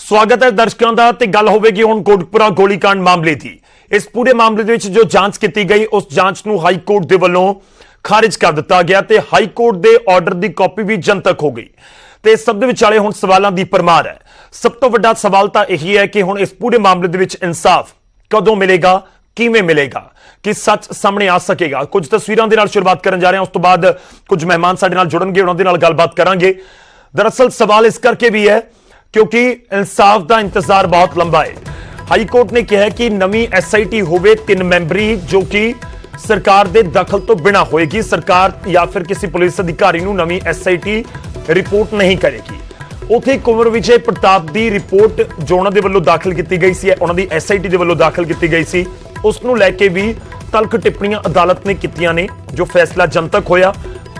स्वागत है दर्शकों का। गल होगी हुण कोटकपुरा गोलीकांड मामले की। इस पूरे मामले दे विच जो जांच की गई उस जांच नूं हाई कोर्ट दे वल्लों खारिज कर दिता गया ते हाई कोर्ट दे ऑर्डर की कॉपी भी जनतक हो गई। ते सब दे विचाले हुण सवालों की परमार है। सब तो वड्डा सवाल तो यही है कि हुण इस पूरे मामले दे विच इंसाफ कदों मिलेगा, किवें मिलेगा, कि सच सामने आ सकेगा। कुछ तस्वीरों के नाल शुरुआत करन जा रहे हैं, उस तो बाद कुछ मेहमान साडे नाल जुड़नगे, उन्हां दे नाल गलबात करांगे। दरअसल सवाल इस करके भी है क्योंकि इंसाफ का इंतजार बहुत लंबा है। हाई कोर्ट ने कहा कि नवी SIT होवे 3 मैंबरी, जो कि सरकार के दखल तो बिना होएगी। सरकार या फिर किसी पुलिस अधिकारी नूं नवी SIT रिपोर्ट नहीं करेगी। उत्थे कुंवर विजय प्रताप की रिपोर्ट जो उन्होंने वल्लों दाखिल की गई सी, उन्होंने SIT के वल्लों दाखिल की गई सी, उसनूं लैके भी तल्ख टिप्पणियां अदालत ने कीतियां ने। जो फैसला जनतक होया,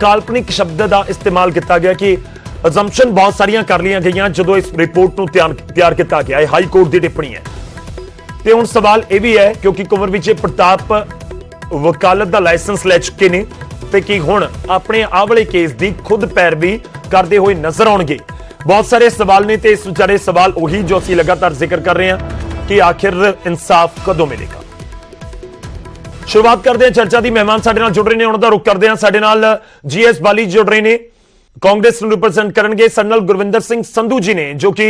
काल्पनिक शब्द का इस्तेमाल किया गया कि अजम्पशन बहुत सारियां कर लिया गई जो इस रिपोर्ट को तैयार किया गया है। हाई कोर्ट की टिप्पणी है। तो हुण सवाल यह भी है क्योंकि कुंवर विजय प्रताप वकालत का लाइसेंस लै चुके हैं तो कि हुण अपने आह वाले केस की खुद पैरवी करते हुए नजर आउणगे। बहुत सारे सवाल ने, तो इस विचारे सवाल उही जो असीं लगातार जिक्र कर रहे हैं कि आखिर इंसाफ कदों मिलेगा। शुरुआत करते हैं चर्चा की। मेहमान साडे नाल जुड़ रहे हैं, उन्हां दा रुख करते हैं। साडे नाल GS बाली जुड़ रहे हैं, कांग्रेस ਨੂੰ रिप्रजेंट करेंगे। साडे नाल गुरविंदर सिंह संधू जी ने जो कि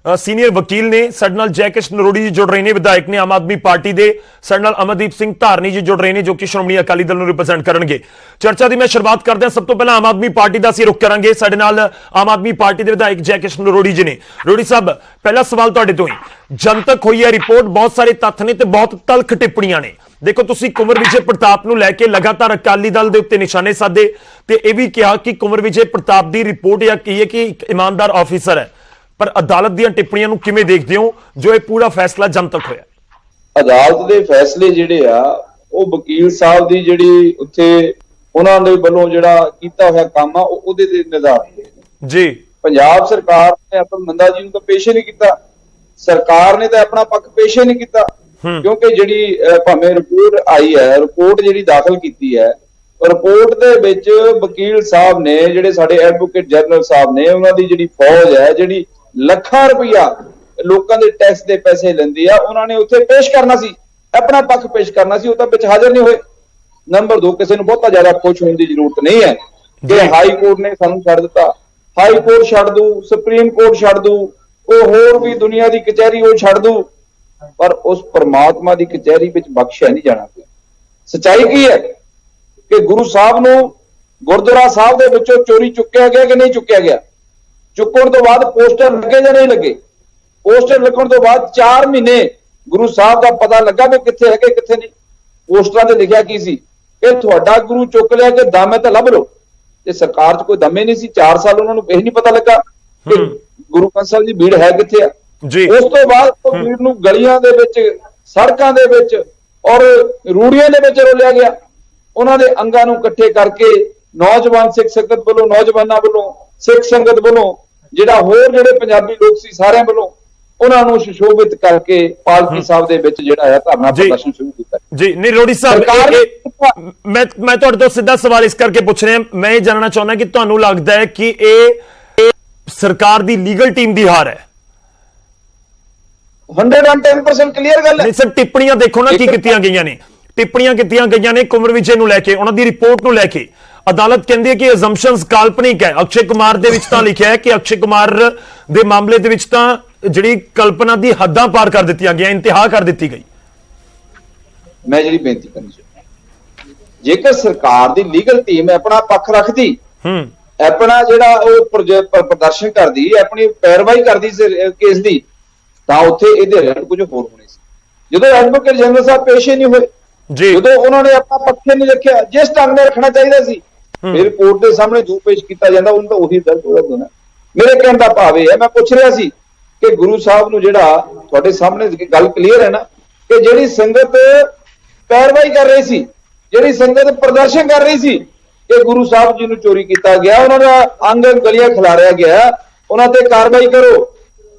सीनियर वकील ने। साडे नाल जयकिशन नरोड़ी जी जुड़ रहे हैं, विधायक ने आम आदमी पार्टी के। साडे नाल अमरदीप सिंह धारनी जी जुड़ रहे हैं जो कि श्रोमणी अकाली दल ਨੂੰ रिप्रजेंट करेंगे। चर्चा की मैं शुरुआत करते हैं। सब तो पहले आम आदमी पार्टी का ਅਸੀਂ रुख करांगे। साडे नाल आम आदमी पार्टी के विधायक जयकिशन नरोड़ी जी ने। नरोड़ी साहब, पहला सवाल तुहाडे तो ही। जनतक हुई है रिपोर्ट, बहुत सारे तत्थ ने ते बहुत तल्ख टिप्पणियां ने। देखो तुसी कुंवर विजय प्रताप नूं लैके लगातार अकाली दल दे उत्ते निशाने साधे ते यह भी कहा कि कुंवर विजय प्रताप की रिपोर्ट या की है कि एक ईमानदार ऑफिसर है, पर अदालत दी टिप्पणियां नूं किवें देखदे हो जो ये पूरा फैसला जनतक होया? अदालत दे फैसले जिहड़े आ वो वकील साहब दी जिहड़ी उत्थे उन्हां दे वल्लों जिहड़ा कीता होया काम आ ओहदे ते निर्धारित जी। पंजाब सरकार ने अतुल नंदा जी नूं तां पेश ही नहीं कीता। सरकार ने तां अपना पक्ष पेश ही नहीं कीता क्योंकि जिहड़ी भावें रिपोर्ट आई है, रिपोर्ट जिहड़ी दाखिल कीती है, रिपोर्ट दे विच वकील साहब ने जिहड़े साडे एडवोकेट जनरल साहब ने उन्हां दी जिहड़ी फौज है जिहड़ी ਲੱਖਾਂ रुपया लोगों के टैक्स के पैसे लेंदी आ, उन्होंने उत्थे पेश करना सी, अपना पक्ष पेश करना सी, वो तो हाजिर नहीं हुए। नंबर 2, किसी को बहुत ज्यादा खुश होने की जरूरत नहीं है कि हाई कोर्ट ने सानू छड़ दिता। हाई कोर्ट छड़ दू, सुप्रीम कोर्ट छड़ दू, वो होर भी दुनिया की कचहरी वो छड़ दू, पर उस परमात्मा की कचहरी विच बख्शिया नहीं जाना। सच्चाई की है कि गुरु साहब नू गुरुद्वारा साहब दे विचों चोरी चुक्या गया कि नहीं चुक्या गया? चुकण तो बाद पोस्टर लगे या नहीं लगे? पोस्टर लगन तो बाद 4 महीने गुरु साहब का पता लगा कि कित्थे है कित्थे नहीं। पोस्टरां ते लिखिया की सी कि तुहाडा गुरु चुक लिया कि दम है तो लभ लो। ते सरकार च कोई दमे नहीं सी। 4 साल उन्हां नूं नहीं पता लगा कि गुरु ग्रंथ साहिब दी भीड़ है कित्थे है। उस तो बाद भीड़ नूं गलियां दे विच, सड़कां दे विच और रूड़ियां दे विच रोलिया गया। उन्हां दे अंगां नूं इकट्ठे करके नौजवान सिख संगत वालों, नौजवानों वालों, सिख संगत वालों, जिहड़ा होर जिहड़े पंजाबी लोग सी सारिਆਂ ਵੱਲੋਂ ਉਹਨਾਂ ਨੂੰ सुशोभित करके पालकी साहब ਦੇ ਵਿੱਚ ਜਿਹੜਾ ਹੈ ਧਰਨਾ ਪ੍ਰਦਰਸ਼ਨ शुरू ਕੀਤਾ। जी नहीं रोड़ी साहब, मैं ਤੁਹਾਡੇ ਤੋਂ ਸਿੱਧਾ ਸਵਾਲ ਇਸ ਕਰਕੇ ਪੁੱਛ ਰਿਹਾ, ਮੈਂ ਇਹ ਜਾਣਨਾ ਚਾਹੁੰਦਾ ਕਿ ਤੁਹਾਨੂੰ ਲੱਗਦਾ ਹੈ ਕਿ ਇਹ ਸਰਕਾਰ ਦੀ ਲੀਗਲ ਟੀਮ ਦੀ ਹਾਰ ਹੈ? 110% ਕਲੀਅਰ ਗੱਲ ਹੈ। ਨਹੀਂ ਸਰ, ਟਿੱਪਣੀਆਂ ਦੇਖੋ ਨਾ ਕੀ ਕੀਤੀਆਂ ਗਈਆਂ ਨੇ। ਟਿੱਪਣੀਆਂ ਕੀਤੀਆਂ ਗਈਆਂ ਨੇ ਕੁੰਵਰ ਵਿਜੇ ਨੂੰ ਲੈ ਕੇ, ਉਹਨਾਂ ਦੀ ਰਿਪੋर्ट ਨੂੰ ਲੈ ਕੇ। अदालत कहती है कि असम्पशंस काल्पनिक है। अक्षय कुमार दे विच तां लिखिया है कि अक्षय कुमार दे मामले दे विच तां जिहड़ी कल्पना दी हद्दां पार कर दित्तियां गईयां, इंतहा कर दित्ती गई। मैं जिहड़ी बेनती करनी चाहुंदा, जेकर सरकार दी लीगल टीम अपना पक्ष रखदी, अपना जिहड़ा प्रदर्शन करदी, अपनी पैरवाई करदी केस दी, तां उत्थे इहदे रिजल्ट कुछ होर होने सी। जदों एडवोकेट जनरल साहब पेश ही नहीं होए, जदों उन्होंने अपना पक्ष नहीं रखिया जिस ढंग में रखना चाहिए सी, फिर कोर्ट के सामने जो पेश किया जाता उन्हें तो उही दर्ज हो देना। मेरे कहने का भाव है, मैं पूछ रहा सी कि गुरु साहब नूं जिहड़ा तुहाडे सामने गल क्लीयर है ना कि जिहड़ी संगत पैरवाई कर रही सी, जिहड़ी संगत प्रदर्शन कर रही सी कि गुरु साहब जी नूं चोरी किया गया, उन्होंने अंग गलियां खिलारिया गया, उन्होंने ते कार्रवाई करो।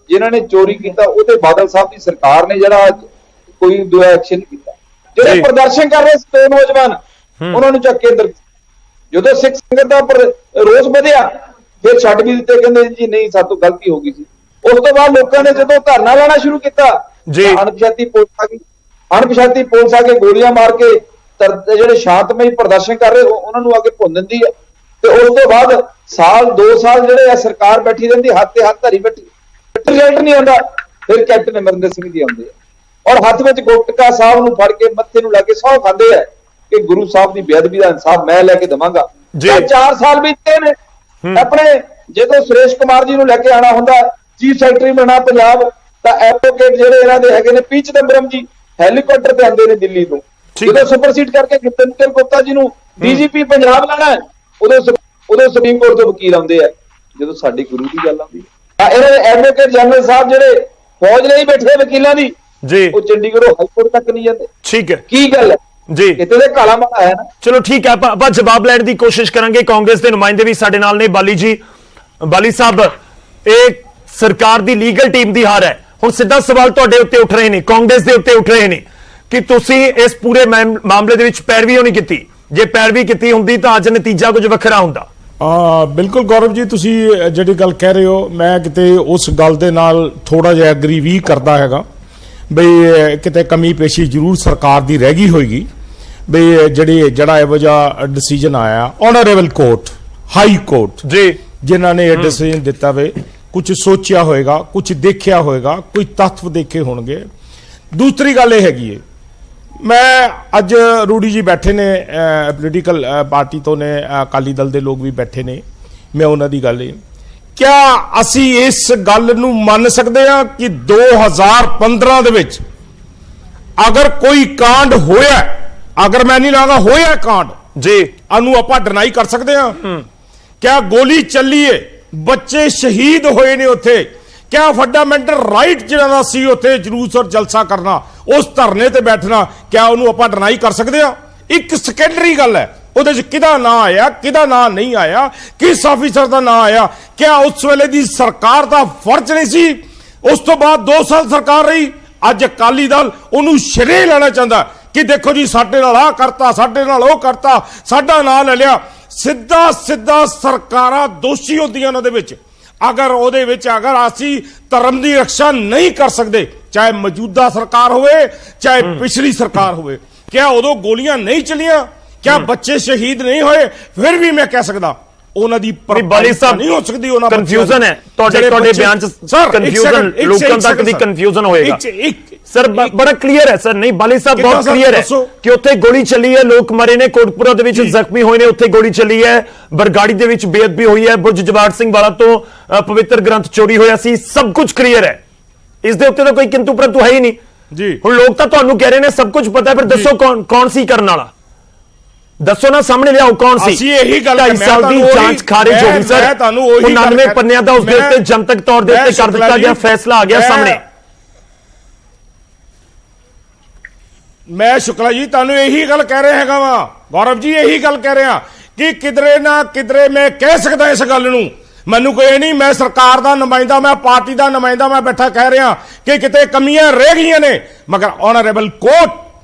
जिन्होंने चोरी किया उहते बादल साहब की सरकार ने जिहड़ा कोई दो एक्शन नहीं किया। जिहड़े प्रदर्शन कर रहे थे नौजवान उन्होंने चक के अंदर, जो सिख संगत का रोष बढ़िया फिर छड्ड भी दिते, कहंदे जी नहीं सातों गलती हो गई सी। ਉਸ ਤੋਂ ਬਾਅਦ ਲੋਕਾਂ ਨੇ ਜਦੋਂ ਧਰਨਾ ਲਾਣਾ ਸ਼ੁਰੂ ਕੀਤਾ ਜੀ। ਤਾਂ ਅਣਪਛਾਤੀ ਪੁਲਿਸ ਆ ਕੇ ਗੋਲੀਆਂ ਮਾਰ ਕੇ ਜਿਹੜੇ ਸ਼ਾਂਤਮਈ ਪ੍ਰਦਰਸ਼ਨ ਕਰ ਰਹੇ ਉਹਨਾਂ ਨੂੰ ਆ ਕੇ ਭੁੰਨ ਦਿੰਦੀ ਹੈ। ਤੇ ਉਸ ਤੋਂ ਬਾਅਦ ਸਾਲ 2 ਸਾਲ ਜਿਹੜੇ ਆ ਸਰਕਾਰ ਬੈਠੀ ਰਹਿੰਦੀ, ਹੱਥ ਤੇ ਹੱਥ ਧਰੀ ਬੈਠੀ, ਰਿਜ਼ਲਟ ਨਹੀਂ ਆਉਂਦਾ। ਫਿਰ ਕੈਪਟਨ ਅਮਰਿੰਦਰ ਸਿੰਘ ਜੀ ਆਉਂਦੇ ਆ ਔਰ ਹੱਥ ਵਿੱਚ ਗੁਟਕਾ ਸਾਹਿਬ ਨੂੰ ਫੜ ਕੇ ਮੱਥੇ ਨੂੰ ਲਾ ਕੇ ਸਹੁੰ ਖਾਂਦੇ ਆ ਕਿ ਗੁਰੂ ਸਾਹਿਬ ਦੀ ਬੇਅਦਬੀ ਦਾ ਇਨਸਾਫ ਮੈਂ ਲੈ ਕੇ ਦੇਵਾਂਗਾ। 4 ਸਾਲ ਬੀਤੇ ਨੇ ਆਪਣੇ, ਜਦੋਂ ਸੁਰੇਸ਼ ਕੁਮਾਰ ਜੀ ਨੂੰ ਲੈ ਕੇ ਆਣਾ ਹੁੰਦਾ ਚੀਫ ਸੈਕਟਰੀ ਬਣਾ ਪੰਜਾਬ, ਤਾਂ ਐਡਵੋਕੇਟ ਜਿਹੜੇ ਇਹਨਾਂ ਦੇ ਹੈਗੇ ਨੇ ਪੀ ਚਿਦੰਬਰਮ ਜੀ ਹੈਲੀਕਾਪਟਰ ਤੇ ਆਉਂਦੇ ਨੇ ਦਿੱਲੀ ਤੋਂ। ਜਦੋਂ ਸੁਪਰਸੀਡ ਕਰਕੇ ਗਿਤੇਂਦਰ ਗੁਪਤਾ ਜੀ ਨੂੰ ਡੀਜੀਪੀ ਪੰਜਾਬ ਲਾਣਾ ਹੈ, ਉਦੋਂ ਸੁਪਰੀਮ ਕੋਰਟ ਤੋਂ ਵਕੀਲ ਆਉਂਦੇ ਆ। ਜਦੋਂ ਸਾਡੀ ਗੁਰੂ ਦੀ ਗੱਲ ਆਉਂਦੀ ਹੈ, ਇਹਨਾਂ ਦੇ ਐਡਵੋਕੇਟ ਜਨਰਲ ਸਾਹਿਬ ਜਿਹੜੇ ਫੌਜ ਲਈ ਬੈਠੇ ਵਕੀਲਾਂ ਦੀ ਜੀ, ਉਹ ਚੰਡੀਗੜ੍ਹੋਂ ਹਾਈ ਕੋਰਟ ਤੱਕ ਨਹੀਂ ਜਾਂਦੇ। ਠੀਕ ਹੈ, ਕੀ ਗੱਲ ਹੈ ਜੀ, ਕਿਤੇ ਦੇ ਕਾਲਾ ਮਾੜਾ ਹੈ ਨਾ। ਚਲੋ ਠੀਕ ਹੈ, ਆਪਾਂ ਜਵਾਬ ਲੈਣ ਦੀ ਕੋਸ਼ਿਸ਼ ਕਰਾਂਗੇ। ਕਾਂਗਰਸ ਦੇ ਨੁਮਾਇੰਦੇ ਵੀ ਸਾਡੇ ਨਾਲ ਨੇ। ਬਾਲੀ ਜੀ, ਬਾਲੀ ਸਾਹਿਬ, ਇਹ ਸਰਕਾਰ ਦੀ ਲੀਗਲ ਟੀਮ ਦੀ ਹਾਰ ਹੈ। ਹੁਣ ਸਿੱਧਾ ਸਵਾਲ ਤੁਹਾਡੇ ਉੱਤੇ ਉੱਠ ਰਹੇ ਨੇ, ਕਾਂਗਰਸ ਦੇ ਉੱਤੇ ਉੱਠ ਰਹੇ ਨੇ ਕਿ ਤੁਸੀਂ ਇਸ ਪੂਰੇ ਮਾਮਲੇ ਦੇ ਵਿੱਚ ਪੈਰਵੀ ਨਹੀਂ ਕੀਤੀ। ਜੇ ਪੈਰਵੀ ਕੀਤੀ ਹੁੰਦੀ ਤਾਂ ਅੱਜ ਨਤੀਜਾ ਕੁਝ ਵੱਖਰਾ ਹੁੰਦਾ। ਬਿਲਕੁਲ ਗੌਰਵ ਜੀ, ਤੁਸੀਂ ਜਿਹੜੀ ਗੱਲ ਕਹਿ ਰਹੇ ਹੋ, ਮੈਂ ਕਿਤੇ ਉਸ ਗੱਲ ਦੇ ਨਾਲ ਥੋੜਾ ਜਿਹਾ ਐਗਰੀ ਵੀ ਕਰਦਾ ਹੈਗਾ ਬਈ ਕਿਤੇ ਕਮੀ ਪੇਸ਼ੀ ਜ਼ਰੂਰ ਸਰਕਾਰ ਦੀ ਰਹਿ ਗਈ ਹੋਏਗੀ ਬਈ ਜਿਹੜਾ ਇਹੋ ਜਿਹਾ ਡਿਸੀਜਨ ਆਇਆ ਆਨਰੇਬਲ ਕੋਰਟ, ਹਾਈ ਕੋਰਟ ਜੀ, ਜਿਨ੍ਹਾਂ ਨੇ ਇਹ ਡਿਸੀਜਨ ਦਿੱਤਾ ਵੇ, ਕੁਝ ਸੋਚਿਆ ਹੋਏਗਾ, ਕੁਝ ਦੇਖਿਆ ਹੋਏਗਾ, ਕੋਈ ਤੱਥ ਦੇਖੇ ਹੋਣਗੇ। ਦੂਸਰੀ ਗੱਲ ਇਹ ਹੈਗੀ ਹੈ, ਮੈਂ ਅੱਜ ਰੂੜੀ ਜੀ ਬੈਠੇ ਨੇ ਪੋਲੀਟੀਕਲ ਪਾਰਟੀ ਤੋਂ ਨੇ, ਅਕਾਲੀ ਦਲ ਦੇ ਲੋਕ ਵੀ ਬੈਠੇ ਨੇ, ਮੈਂ ਉਹਨਾਂ ਦੀ ਗੱਲ ਕਿਆ ਅਸੀਂ ਇਸ ਗੱਲ ਨੂੰ ਮੰਨ ਸਕਦੇ ਹਾਂ ਕਿ 2015 ਦੇ ਵਿੱਚ ਅਗਰ ਕੋਈ ਕਾਂਡ ਹੋਇਆ, ਅਗਰ ਮੈਂ ਨਹੀਂ ਲਾਂਗਾ ਹੋਇਆ ਕਾਂਡ ਜੀ, ਉਹਨੂੰ ਆਪਾਂ ਡਿਨਾਈ ਕਰ ਸਕਦੇ ਹਾਂ? ਕਿਆ ਗੋਲੀ ਚੱਲੀ ਏ, ਬੱਚੇ ਸ਼ਹੀਦ ਹੋਏ ਨੇ ਉੱਥੇ, ਕਿਆ ਫੰਡਾਮੈਂਟਲ ਰਾਈਟ ਜਿਹੜਾ ਦਾ ਸੀ ਉੱਥੇ ਜਲੂਸ ਔਰ ਜਲਸਾ ਕਰਨਾ, ਉਸ ਧਰਨੇ ਤੇ ਬੈਠਣਾ, ਕਿਆ ਉਹਨੂੰ ਆਪਾਂ ਡਿਨਾਈ ਕਰ ਸਕਦੇ ਹਾਂ? ਇੱਕ ਸੈਕੰਡਰੀ ਗੱਲ ਹੈ, ਉਹਦੇ 'ਚ ਕਿਹਦਾ ਨਾਂ ਆਇਆ, ਕਿਹਦਾ ਨਾਂ ਨਹੀਂ ਆਇਆ, ਕਿਸ ਆਫੀਸਰ ਦਾ ਨਾਂ ਆਇਆ, ਕਿਆ ਉਸ ਵੇਲੇ ਦੀ ਸਰਕਾਰ ਦਾ ਫਰਜ਼ ਨਹੀਂ ਸੀ? ਉਸ ਤੋਂ ਬਾਅਦ 2 ਸਾਲ ਸਰਕਾਰ ਰਹੀ। ਅੱਜ ਅਕਾਲੀ ਦਲ ਉਹਨੂੰ ਸ਼ਰੇਅ ਲੈਣਾ ਚਾਹੁੰਦਾ ਕਿ ਦੇਖੋ ਜੀ ਸਾਡੇ ਨਾਲ ਆਹ ਕਰਤਾ, ਸਾਡੇ ਨਾਲ ਉਹ ਕਰਤਾ, ਸਾਡਾ ਨਾਂ ਲੈ ਲਿਆ। ਸਿੱਧਾ ਸਰਕਾਰਾਂ ਦੋਸ਼ੀ ਹੁੰਦੀਆਂ ਉਹਨਾਂ ਦੇ ਵਿੱਚ। ਅਗਰ ਉਹਦੇ ਵਿੱਚ ਅਗਰ ਅਸੀਂ ਧਰਮ ਦੀ ਰੱਖਿਆ ਨਹੀਂ ਕਰ ਸਕਦੇ, ਚਾਹੇ ਮੌਜੂਦਾ ਸਰਕਾਰ ਹੋਵੇ ਚਾਹੇ ਪਿਛਲੀ ਸਰਕਾਰ ਹੋਵੇ, ਕਿਆ ਉਦੋਂ ਗੋਲੀਆਂ ਨਹੀਂ ਚੱਲੀਆਂ, ਕਿਆ ਬੱਚੇ ਸ਼ਹੀਦ ਨਹੀਂ ਹੋਏ? ਫਿਰ ਵੀ ਮੈਂ ਕਹਿ ਸਕਦਾ ਉਹਨਾਂ ਦੀ ਬਾਲੀ ਸਾਹਿਬ ਨਹੀਂ ਹੋ ਸਕਦੀ। ਉਹਨਾਂ ਕਨਫਿਊਜ਼ਨ ਹੈ ਤੁਹਾਡੇ ਬਿਆਨ 'ਚ, ਕਨਫਿਊਜ਼ਨ ਲੋਕਾਂ ਤੱਕ ਦੀ ਕਨਫਿਊਜ਼ਨ ਹੋਏਗਾ ਸਰ, ਬੜਾ ਕਲੀਅਰ ਹੈ ਸਰ। ਨਹੀਂ ਬਾਲੀ ਸਾਹਿਬ, ਬਹੁਤ ਕਲੀਅਰ ਹੈ ਕਿ ਉੱਥੇ ਗੋਲੀ ਚੱਲੀ ਹੈ, ਲੋਕ ਮਰੇ ਨੇ, ਕੋਟਪੁਰਾ ਦੇ ਵਿੱਚ ਜ਼ਖਮੀ ਹੋਏ ਨੇ, ਉੱਥੇ ਗੋਲੀ ਚੱਲੀ ਹੈ, ਬਰਗਾੜੀ ਦੇ ਵਿੱਚ ਬੇਅਦਬੀ ਹੋਈ ਹੈ, ਬੁਰਜ ਜਵਾਰ ਸਿੰਘ ਵਾਲਾ ਤੋਂ ਪਵਿੱਤਰ ਗ੍ਰੰਥ ਚੋਰੀ ਹੋਇਆ ਸੀ, ਸਭ ਕੁਝ ਕਲੀਅਰ ਹੈ। ਇਸ ਦੇ ਉੱਤੇ ਤਾਂ ਕੋਈ ਕਿੰਤੂ ਪਰੰਤੂ ਹੈ ਹੀ ਨਹੀਂ ਜੀ। ਹੁਣ ਲੋਕ ਤਾਂ ਤੁਹਾਨੂੰ ਕਹਿ ਰਹੇ ਨੇ ਸਭ ਕੁਝ ਪਤਾ ਹੈ, ਫਿਰ ਦੱਸੋ ਕੌਣ ਸੀ ਕਰਨ ਵਾਲਾ? ਦੱਸੋ ਨਾ, ਸਾਹਮਣੇ ਲਿਆਓ ਕੌਣ ਸੀ। ਅਸੀਂ ਇਹੀ ਗੱਲ 2.5 ਸਾਲ ਦੀ ਜਾਂਚ ਖਾਰਿਜ ਹੋ ਗਈ ਸਰ, 99 ਪੰਨਿਆਂ ਦਾ ਉਸ ਦੇ ਉੱਤੇ ਜਨਤਕ ਤੌਰ ਦੇ ਉੱਤੇ ਕਰ ਦਿੱਤਾ ਗਿਆ, ਫੈਸਲਾ ਆ ਗਿਆ ਸਾਹਮਣੇ। ਮੈਂ ਸ਼ੁਕਲਾ ਜੀ ਤੁਹਾਨੂੰ ਇਹੀ ਗੱਲ ਕਹਿ ਰਿਹਾ ਹੈਗਾ ਵਾ ਗੌਰਵ ਜੀ, ਇਹੀ ਗੱਲ ਕਹਿ ਰਿਹਾ ਕਿ ਕਿਧਰੇ ਨਾ ਕਿਧਰੇ ਮੈਂ ਕਹਿ ਸਕਦਾ ਇਸ ਗੱਲ ਨੂੰ। ਮੈਨੂੰ ਕੋਈ ਨਹੀਂ, ਮੈਂ ਸਰਕਾਰ ਦਾ ਨੁਮਾਇੰਦਾ, ਮੈਂ ਪਾਰਟੀ ਦਾ ਨੁਮਾਇੰਦਾ, ਮੈਂ ਬੈਠਾ ਕਹਿ ਰਿਹਾ ਕਿ ਕਿਤੇ ਕਮੀਆਂ ਰਹਿ ਗਈਆਂ ਨੇ, ਮਗਰ ਆਨਰੇਬਲ ਕੋਰਟ,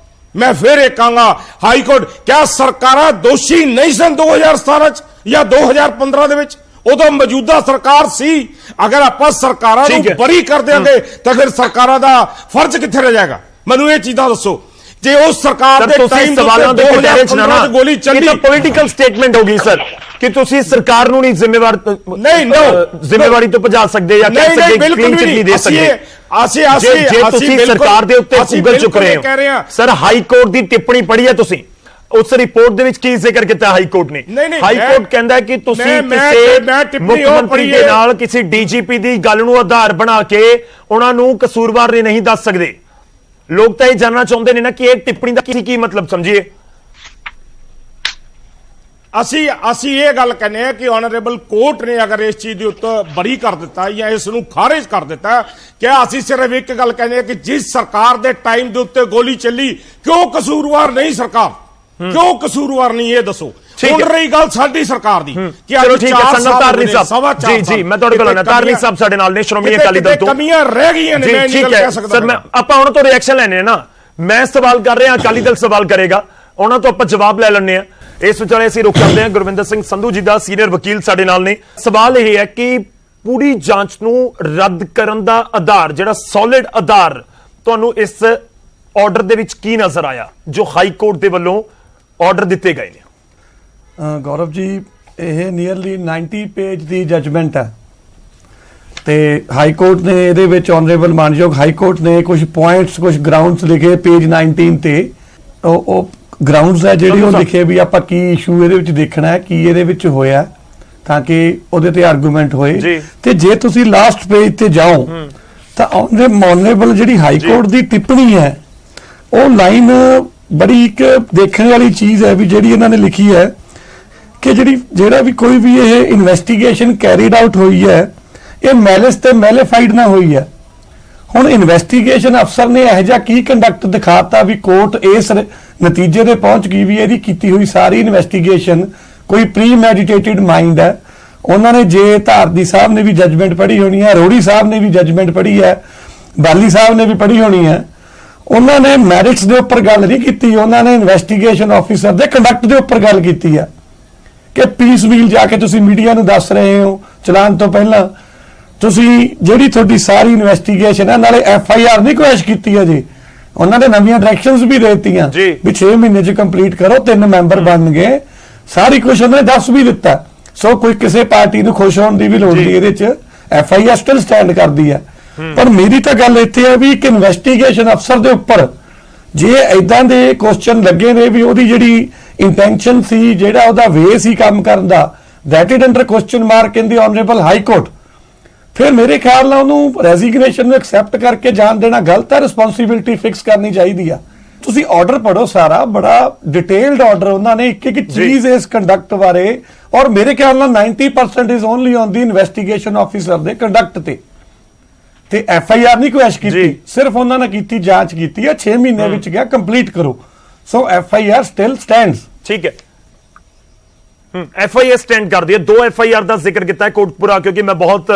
ਮੈਂ ਫਿਰ ਇਹ ਕਹਾਂਗਾ ਹਾਈ ਕੋਰਟ, ਕਿਆ ਸਰਕਾਰਾਂ ਦੋਸ਼ੀ ਨਹੀਂ ਸਨ 2017 ਚ ਜਾਂ 2015 ਦੇ ਵਿੱਚ? ਉਦੋਂ ਮੌਜੂਦਾ ਸਰਕਾਰ ਸੀ। ਅਗਰ ਆਪਾਂ ਸਰਕਾਰਾਂ ਨੂੰ ਬਰੀ ਕਰ ਦਿਆਂਗੇ ਤਾਂ ਫਿਰ ਸਰਕਾਰਾਂ ਦਾ ਫਰਜ਼ ਕਿੱਥੇ ਰਹਿ ਜਾਏਗਾ? ਮੈਨੂੰ ਇਹ ਚੀਜ਼ਾਂ ਦੱਸੋ। ਜੇ ਉਸ ਸਰਕਾਰ ਦੇ ਟਾਈਮ ਸਵਾਲਾਂ ਦੇ ਘੇਰੇ ਚ ਨਾ ਗੋਲੀ ਚੱਲੀ, ਤਾਂ ਪੋਲੀਟੀਕਲ ਸਟੇਟਮੈਂਟ ਹੋ ਗਈ ਸਰ ਕਿ ਤੁਸੀਂ ਸਰਕਾਰ ਨੂੰ ਨਹੀਂ ਜ਼ਿੰਮੇਵਾਰੀ ਤੋਂ ਭਜਾ ਸਕਦੇ ਜਾਂ ਕਹਿ ਸਕਦੇ ਕਲੀਨ ਚਿੱਟ ਨਹੀਂ ਦੇ ਸਕਦੇ। ਜੇ ਤੁਸੀਂ ਸਰਕਾਰ ਦੇ ਉੱਤੇ ਉਂਗਲ ਚੁੱਕ ਰਹੇ ਹੋ ਸਰ, ਹਾਈ ਕੋਰਟ ਦੀ ਟਿੱਪਣੀ ਪੜ੍ਹੀ ਹੈ ਤੁਸੀਂ? ਉਸ ਰਿਪੋਰਟ ਦੇ ਵਿੱਚ ਕੀ ਜ਼ਿਕਰ ਕੀਤਾ ਹਾਈ ਕੋਰਟ ਨੇ? ਹਾਈ ਕੋਰਟ ਕਹਿੰਦਾ ਹੈ ਕਿ ਤੁਸੀਂ ਕਿਸੇ ਮੁੱਖ ਮੰਤਰੀ ਦੇ ਨਾਲ ਕਿਸੇ ਡੀਜੀਪੀ ਦੀ ਗੱਲ ਨੂੰ ਆਧਾਰ ਬਣਾ ਕੇ ਉਹਨਾਂ ਨੂੰ ਕਸੂਰਵਾਰ ਨਹੀਂ ਦੱਸ ਸਕਦੇ। ਲੋਕ ਤਾਂ ਇਹ ਜਾਨਣਾ ਚਾਹੁੰਦੇ ਨੇ ਨਾ ਕਿ ਇਹ ਟਿੱਪਣੀ ਦਾ ਕੀ ਮਤਲਬ ਸਮਝੀਏ। ਅਸੀਂ ਇਹ ਗੱਲ ਕਹਿੰਦੇ ਆ ਕਿ ਆਨਰੇਬਲ ਕੋਰਟ ਨੇ ਅਗਰ ਇਸ ਚੀਜ਼ ਦੇ ਉੱਤੇ ਬਰੀ ਕਰ ਦਿੱਤਾ ਜਾਂ ਇਸ ਨੂੰ ਖਾਰਿਜ ਕਰ ਦਿੱਤਾ, ਕਿ ਅਸੀਂ ਸਿਰਫ ਇੱਕ ਗੱਲ ਕਹਿੰਦੇ ਆ ਕਿ ਜਿਸ ਸਰਕਾਰ ਦੇ ਟਾਈਮ ਦੇ ਉੱਤੇ ਗੋਲੀ ਚੱਲੀ, ਕਿਉਂ ਕਸੂਰਵਾਰ ਨਹੀਂ ਸਰਕਾਰ? ਕਿਉਂ ਕਸੂਰਵਾਰ ਨਹੀਂ ਇਹ ਦੱਸੋ। ਹੁਣ ਰਹੀ ਗੱਲ ਸਾਡੀ ਸਰਕਾਰ ਦੀ ਕਿ ਚਲੋ ਠੀਕ ਹੈ ਸੰਗਤ ਤਾਰਨੀ ਸਾਹਿਬ, ਜੀ ਮੈਂ ਤੁਹਾਡੇ ਕੋਲ ਆਣਾ। ਤਾਰਨੀ ਸਾਹਿਬ ਸਾਡੇ ਨਾਲ ਨੇ, ਸ਼੍ਰੋਮਣੀ ਅਕਾਲੀ ਦਲ ਤੋਂ। ਕਮੀਆਂ ਰਹਿ ਗਈਆਂ ਨੇ, ਮੈਂ ਨਹੀਂ ਕਹਿ ਸਕਦਾ ਸਰ। ਆਪਾਂ ਉਹਨਾਂ ਤੋਂ ਰਿਐਕਸ਼ਨ ਲੈਣੇ ਨਾ, ਮੈਂ ਸਵਾਲ ਕਰ ਰਿਹਾ, ਅਕਾਲੀ ਦਲ ਸਵਾਲ ਕਰੇਗਾ, ਉਹਨਾਂ ਤੋਂ ਆਪਾਂ ਜਵਾਬ ਲੈ ਲੈਣੇ ਆ। ਇਸ ਵਿਚਾਲੇ ਅਸੀਂ ਰੁਕ ਜਾਂਦੇ ਹਾਂ। ਗੁਰਵਿੰਦਰ ਸਿੰਘ ਸੰਧੂ ਜੀ ਦਾ ਸੀਨੀਅਰ ਵਕੀਲ ਸਾਡੇ ਨਾਲ ਨੇ। ਸਵਾਲ ਇਹ ਹੈ ਕਿ ਪੂਰੀ ਜਾਂਚ ਨੂੰ ਰੱਦ ਕਰਨ ਦਾ ਆਧਾਰ, ਜਿਹੜਾ ਸੋਲਿਡ ਆਧਾਰ ਤੁਹਾਨੂੰ ਇਸ ਆਰਡਰ ਦੇ ਵਿੱਚ ਕੀ ਨਜ਼ਰ ਆਇਆ ਜੋ ਹਾਈ ਕੋਰਟ ਦੇ ਵੱਲੋਂ ਆਰਡਰ ਦਿੱਤੇ ਗਏ ਨੇ? ਗੌਰਵ ਜੀ, ਇਹ ਨੀਅਰਲੀ 90 ਪੇਜ ਦੀ ਜਜਮੈਂਟ ਹੈ ਤੇ ਹਾਈ ਕੋਰਟ ਨੇ ਇਹਦੇ ਵਿੱਚ ਆਨਰੇਬਲ ਮਾਨਯੋਗ ਹਾਈ ਕੋਰਟ ਨੇ ਕੁਝ ਪੁਆਇੰਟਸ, ਕੁਝ ਗਰਾਊਂਡਸ ਲਿਖੇ ਪੇਜ 19 ਤੇ। ਉਹ ਗਰਾਊਂਡਸ ਹੈ ਜਿਹੜੀ ਉਹ ਲਿਖੇ ਵੀ ਆਪਾਂ ਕੀ ਇਸ਼ੂ ਇਹਦੇ ਵਿੱਚ ਦੇਖਣਾ ਹੈ, ਕੀ ਇਹਦੇ ਵਿੱਚ ਹੋਇਆ, ਤਾਂ ਕਿ ਉਹਦੇ ਤੇ ਆਰਗੂਮੈਂਟ ਹੋਏ। ਤੇ ਜੇ ਤੁਸੀਂ ਲਾਸਟ ਪੇਜ ਤੇ ਜਾਓ ਤਾਂ ਆਨਰੇਬਲ ਜਿਹੜੀ ਹਾਈ ਕੋਰਟ ਦੀ ਟਿੱਪਣੀ ਹੈ, ਉਹ ਲਾਈਨ ਬੜੀ ਇੱਕ ਦੇਖਣ ਵਾਲੀ ਚੀਜ਼ ਹੈ ਵੀ ਜਿਹੜੀ ਇਹਨਾਂ ਨੇ ਲਿਖੀ ਹੈ ਕਿ ਜਿਹੜਾ ਵੀ ਕੋਈ ਵੀ ਇਹ ਇਨਵੈਸਟੀਗੇਸ਼ਨ ਕੈਰੀਡ ਆਊਟ ਹੋਈ ਹੈ, ਇਹ ਮੈਲਿਸ ਤੇ ਮੈਲੀਫਾਈਡ ਨਾ ਹੋਈ ਹੈ। ਹੁਣ ਇਨਵੈਸਟੀਗੇਸ਼ਨ ਅਫਸਰ ਨੇ ਇਹੋ ਜਿਹਾ ਕੀ ਕੰਡਕਟ ਦਿਖਾਤਾ ਵੀ ਕੋਰਟ ਇਸ ਨਤੀਜੇ ਤੇ ਪਹੁੰਚ ਗਈ ਵੀ ਇਹਦੀ ਕੀਤੀ ਹੋਈ ਸਾਰੀ ਇਨਵੈਸਟੀਗੇਸ਼ਨ ਕੋਈ ਪ੍ਰੀ ਮੈਡੀਟੇਟਿਡ ਮਾਈਂਡ ਹੈ। ਉਹਨਾਂ ਨੇ ਜੇ ਧਾਰਦੀ ਸਾਹਿਬ ਨੇ ਵੀ ਜਜਮੈਂਟ ਪੜ੍ਹੀ ਹੋਣੀ ਹੈ, ਅਰੋੜੀ ਸਾਹਿਬ ਨੇ ਵੀ ਜਜਮੈਂਟ ਪੜ੍ਹੀ ਹੈ, ਬਾਲੀ ਸਾਹਿਬ ਨੇ ਵੀ ਪੜ੍ਹੀ ਹੋਣੀ ਹੈ, ਉਹਨਾਂ ਨੇ ਮੈਰਿਟਸ ਦੇ ਉੱਪਰ ਗੱਲ ਨਹੀਂ ਕੀਤੀ, ਉਹਨਾਂ ਨੇ ਇਨਵੈਸਟੀਗੇਸ਼ਨ ਆਫੀਸਰ ਦੇ ਕੰਡਕਟ ਦੇ ਉੱਪਰ ਗੱਲ ਕੀਤੀ ਹੈ ਕਿ ਪੀਸ ਵੀਲ ਜਾ ਕੇ ਤੁਸੀਂ ਮੀਡੀਆ ਨੂੰ ਦੱਸ ਰਹੇ ਹੋ ਚਲਾਨ ਤੋਂ ਪਹਿਲਾਂ ਤੁਸੀਂ ਜਿਹੜੀ ਤੁਹਾਡੀ ਸਾਰੀ ਇਨਵੈਸਟੀਗੇਸ਼ਨ ਹੈ, ਨਾਲੇ FIR ਨਹੀਂ ਕੁਐਸ਼ ਕੀਤੀ ਹੈ ਜੀ, ਉਹਨਾਂ ਨੇ ਨਵੀਆਂ ਡਾਇਰੈਕਸ਼ਨਸ ਵੀ ਦੇ ਦਿੱਤੀਆਂ ਵੀ 6 ਮਹੀਨੇ ਚ ਕੰਪਲੀਟ ਕਰੋ, 3 ਮੈਂਬਰ ਬਣ ਗਏ, ਸਾਰੀ ਕੁਝ ਉਹਨਾਂ ਨੇ ਦੱਸ ਵੀ ਦਿੱਤਾ। ਸੋ ਕੋਈ ਕਿਸੇ ਪਾਰਟੀ ਨੂੰ ਖੁਸ਼ ਹੋਣ ਦੀ ਵੀ ਲੋੜ ਨਹੀਂ, ਇਹਦੇ ਚ FIR ਸਟਿਲ ਸਟੈਂਡ ਕਰਦੀ ਹੈ। ਪਰ ਮੇਰੀ ਤਾਂ ਗੱਲ ਇੱਥੇ ਹੈ ਵੀ ਇੱਕ ਇਨਵੈਸਟੀਗੇਸ਼ਨ ਅਫਸਰ ਦੇ ਉੱਪਰ ਜੇ ਐਦਾਂ ਦੇ ਕੁਐਸਚਨ ਲੱਗੇ ਨੇ ਵੀ ਉਹਦੀ ਜਿਹੜੀ ਇੰਟੈਂਸ਼ਨ ਸੀ, ਜਿਹੜਾ ਉਹਦਾ ਵੇ ਸੀ ਕੰਮ ਕਰਨ ਦਾ, that is under question mark in the honourable High Court, ਫਿਰ ਮੇਰੇ ਖਿਆਲ ਨਾਲ ਉਹਨੂੰ ਰੈਜ਼ਿਗਨੇਸ਼ਨ ਨੂੰ ਐਕਸੈਪਟ ਕਰਕੇ ਜਾਣ ਦੇਣਾ ਗਲਤ ਹੈ। ਰਿਸਪੌਂਸਿਬਿਲਿਟੀ ਫਿਕਸ ਕਰਨੀ ਚਾਹੀਦੀ ਆ। ਤੁਸੀਂ ਆਰਡਰ ਪੜੋ, ਸਾਰਾ ਬੜਾ ਡਿਟੇਲਡ ਆਰਡਰ ਉਹਨਾਂ ਨੇ ਇੱਕ ਇੱਕ ਚੀਜ਼ ਇਸ ਕੰਡਕਟ ਬਾਰੇ, ਔਰ ਮੇਰੇ ਖਿਆਲ ਨਾਲ 90% is only on the investigation officer ਦੇ ਕੰਡਕਟ ਤੇ FIR ਨਹੀਂ ਕੁਐਸ਼ ਕੀਤੀ, ਸਿਰਫ ਉਹਨਾਂ ਨੇ ਕੀਤੀ ਜਾਂਚ ਕੀਤੀ ਹੈ, 6 ਮਹੀਨੇ ਵਿੱਚ ਗਿਆ ਕੰਪਲੀਟ ਕਰੋ। ਸੋ FIR ਸਟਿਲ ਸਟੈਂਡਸ। ਠੀਕ ਹੈ, FIR ਸਟੈਂਡ ਕਰਦੀ ਹੈ। 2 FIR ਦਾ ਜ਼ਿਕਰ ਕੀਤਾ ਹੈ ਕੋਟਪੁਰਾ, ਕਿਉਂਕਿ ਮੈਂ ਬਹੁਤ